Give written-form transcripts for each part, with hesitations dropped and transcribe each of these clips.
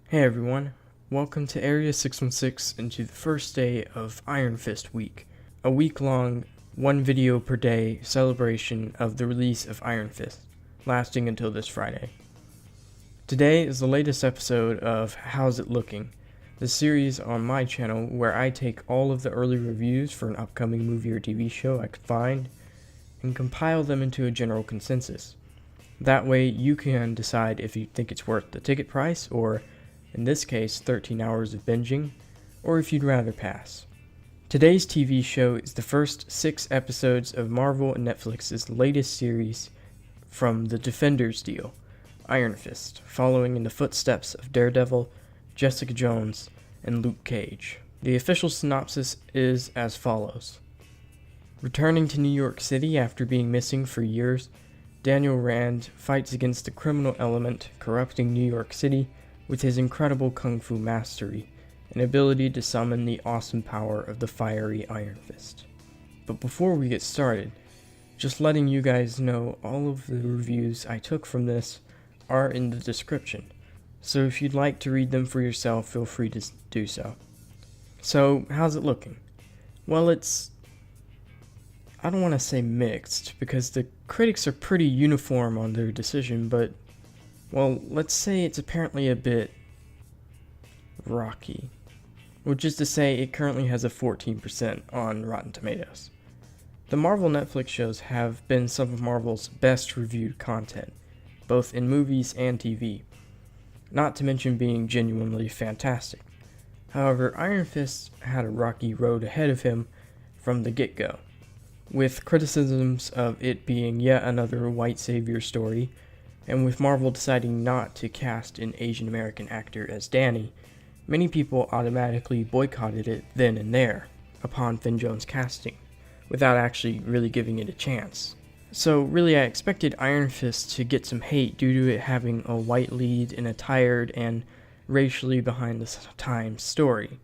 Hey everyone, welcome to Area 616 and to the first day of Iron Fist Week, a week-long, one video per day celebration of the release of Iron Fist, lasting until this Friday. Today is the latest episode of How's It Looking, the series on my channel where I take all of the early reviews for an upcoming movie or TV show I could find, and compile them into a general consensus. That way you can decide if you think it's worth the ticket price, or in this case 13 hours of binging, or if you'd rather pass. Today's TV show is the first 6 episodes of Marvel and Netflix's latest series from the Defenders deal, Iron Fist, following in the footsteps of Daredevil, Jessica Jones, and Luke Cage. The official synopsis is as follows. Returning to New York City after being missing for years, Daniel Rand fights against the criminal element corrupting New York City with his incredible kung fu mastery and ability to summon the awesome power of the fiery Iron Fist. But before we get started, just letting you guys know all of the reviews I took from this are in the description, so if you'd like to read them for yourself, feel free to do so. So, how's it looking? Well, I don't want to say mixed, because the critics are pretty uniform on their decision, but well, let's say it's apparently a bit rocky, which is to say it currently has a 14% on Rotten Tomatoes. The Marvel Netflix shows have been some of Marvel's best reviewed content, both in movies and TV, not to mention being genuinely fantastic. However, Iron Fist had a rocky road ahead of him from the get-go, with criticisms of it being yet another white savior story, and with Marvel deciding not to cast an Asian American actor as Danny, many people automatically boycotted it then and there, upon Finn Jones' casting, without actually really giving it a chance. So really I expected Iron Fist to get some hate due to it having a white lead in a tired and racially behind the times story.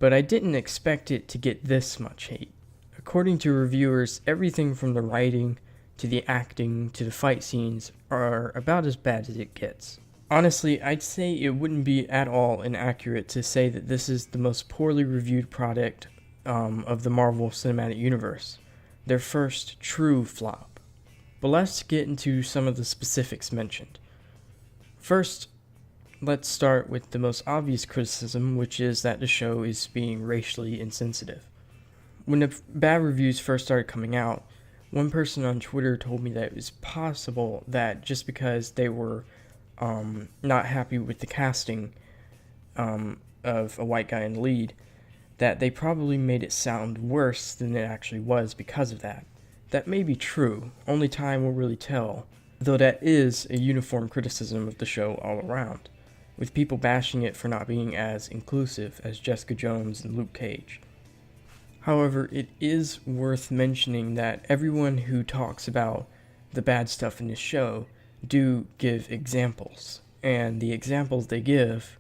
But I didn't expect it to get this much hate. According to reviewers, everything from the writing to the acting, to the fight scenes, are about as bad as it gets. Honestly, I'd say it wouldn't be at all inaccurate to say that this is the most poorly reviewed product of the Marvel Cinematic Universe, their first true flop. But let's get into some of the specifics mentioned. First, let's start with the most obvious criticism, which is that the show is being racially insensitive. When the bad reviews first started coming out, one person on Twitter told me that it was possible that just because they were not happy with the casting of a white guy in the lead, that they probably made it sound worse than it actually was because of that. That may be true, only time will really tell, though that is a uniform criticism of the show all around, with people bashing it for not being as inclusive as Jessica Jones and Luke Cage. However, it is worth mentioning that everyone who talks about the bad stuff in this show do give examples, and the examples they give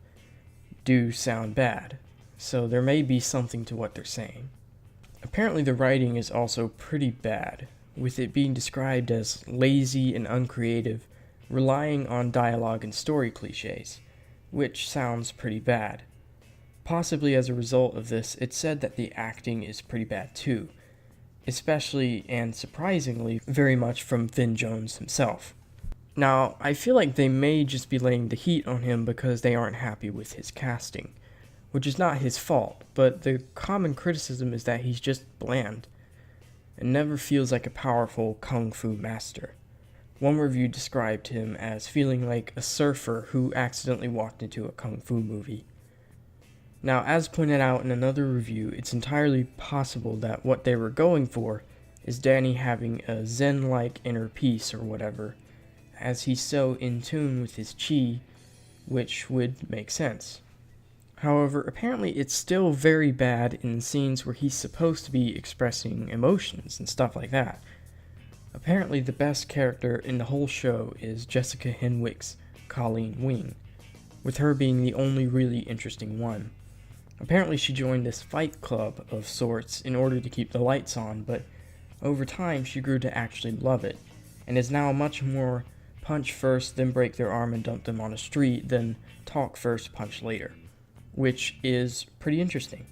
do sound bad, so there may be something to what they're saying. Apparently the writing is also pretty bad, with it being described as lazy and uncreative, relying on dialogue and story cliches, which sounds pretty bad. Possibly as a result of this, it's said that the acting is pretty bad too, especially and surprisingly very much from Finn Jones himself. Now, I feel like they may just be laying the heat on him because they aren't happy with his casting, which is not his fault, but the common criticism is that he's just bland and never feels like a powerful kung fu master. One review described him as feeling like a surfer who accidentally walked into a kung fu movie. Now, as pointed out in another review, it's entirely possible that what they were going for is Danny having a zen-like inner peace or whatever, as he's so in tune with his chi, which would make sense. However, apparently it's still very bad in scenes where he's supposed to be expressing emotions and stuff like that. Apparently the best character in the whole show is Jessica Henwick's Colleen Wing, with her being the only really interesting one. Apparently she joined this fight club of sorts in order to keep the lights on, but over time she grew to actually love it, and is now much more punch first, then break their arm and dump them on a street, then talk first, punch later, which is pretty interesting.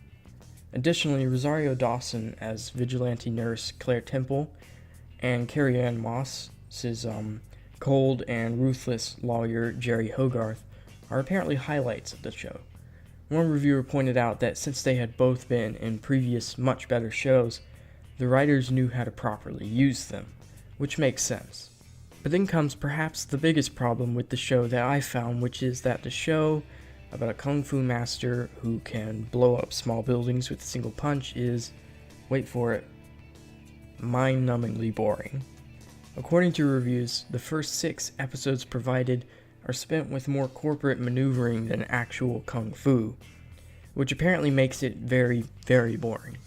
Additionally, Rosario Dawson as vigilante nurse Claire Temple and Carrie Ann Moss's cold and ruthless lawyer Jerry Hogarth are apparently highlights of the show. One reviewer pointed out that since they had both been in previous much better shows, the writers knew how to properly use them, which makes sense. But then comes perhaps the biggest problem with the show that I found, which is that the show about a kung fu master who can blow up small buildings with a single punch is, wait for it, mind-numbingly boring. According to reviews, the first 6 episodes provided are spent with more corporate maneuvering than actual kung fu, which apparently makes it very, very boring.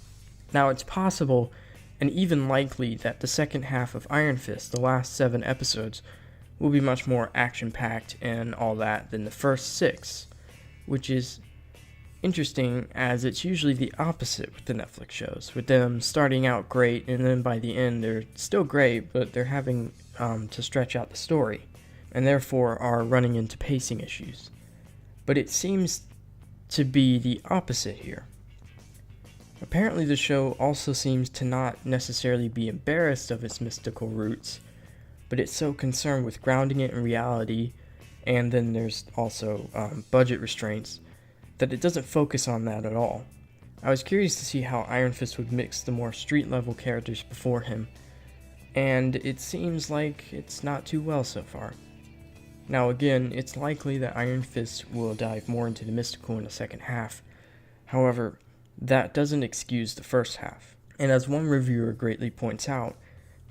Now, it's possible and even likely that the second half of Iron Fist, the last 7 episodes, will be much more action-packed and all that than the first 6, which is interesting as it's usually the opposite with the Netflix shows, with them starting out great and then by the end they're still great, but they're having to stretch out the story, and therefore are running into pacing issues. But it seems to be the opposite here. Apparently the show also seems to not necessarily be embarrassed of its mystical roots, but it's so concerned with grounding it in reality, and then there's also budget restraints, that it doesn't focus on that at all. I was curious to see how Iron Fist would mix the more street-level characters before him, and it seems like it's not too well so far. Now again, it's likely that Iron Fist will dive more into the mystical in the second half. However, that doesn't excuse the first half. And as one reviewer greatly points out,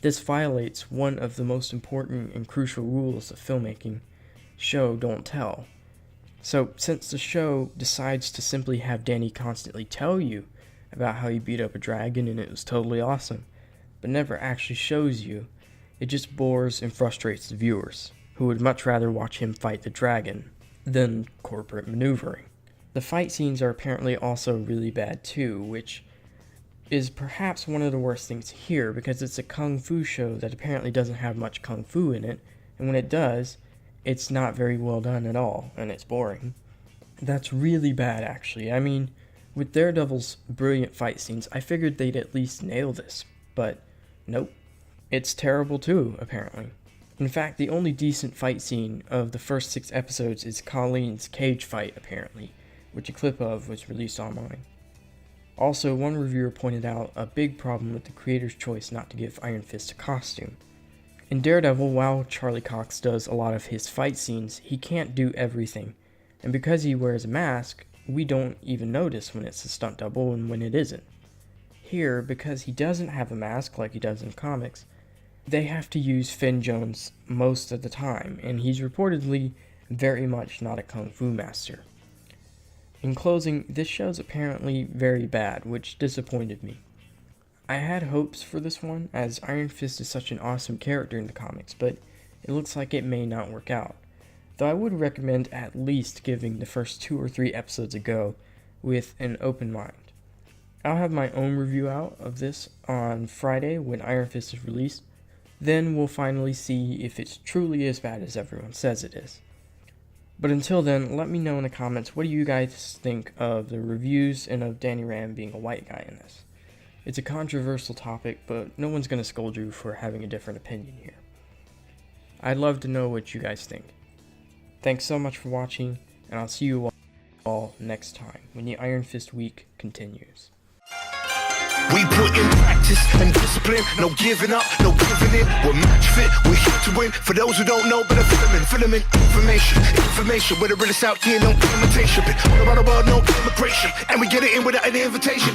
this violates one of the most important and crucial rules of filmmaking: show, don't tell. So, since the show decides to simply have Danny constantly tell you about how he beat up a dragon and it was totally awesome, but never actually shows you, it just bores and frustrates the viewers, who would much rather watch him fight the dragon than corporate maneuvering. The fight scenes are apparently also really bad too, which is perhaps one of the worst things here, because it's a kung fu show that apparently doesn't have much kung fu in it, and when it does, it's not very well done at all, and it's boring. That's really bad, actually. I mean, with Daredevil's brilliant fight scenes, I figured they'd at least nail this, but nope. It's terrible too, apparently. In fact, the only decent fight scene of the first 6 episodes is Colleen's cage fight, apparently, which a clip of was released online. Also, one reviewer pointed out a big problem with the creator's choice not to give Iron Fist a costume. In Daredevil, while Charlie Cox does a lot of his fight scenes, he can't do everything, and because he wears a mask, we don't even notice when it's a stunt double and when it isn't. Here, because he doesn't have a mask like he does in comics, they have to use Finn Jones most of the time, and he's reportedly very much not a kung fu master. In closing, this show's apparently very bad, which disappointed me. I had hopes for this one, as Iron Fist is such an awesome character in the comics, but it looks like it may not work out. Though I would recommend at least giving the first 2 or 3 episodes a go with an open mind. I'll have my own review out of this on Friday when Iron Fist is released. Then we'll finally see if it's truly as bad as everyone says it is. But until then, let me know in the comments, what do you guys think of the reviews and of Danny Rand being a white guy in this? It's a controversial topic, but no one's going to scold you for having a different opinion here. I'd love to know what you guys think. Thanks so much for watching, and I'll see you all next time when the Iron Fist week continues. We put in practice and discipline, no giving up, no giving in. We're match fit, we're here to win. For those who don't know, better filament information. Where the realest out here, no imitation. All around the world, no immigration, and we get it in without an invitation.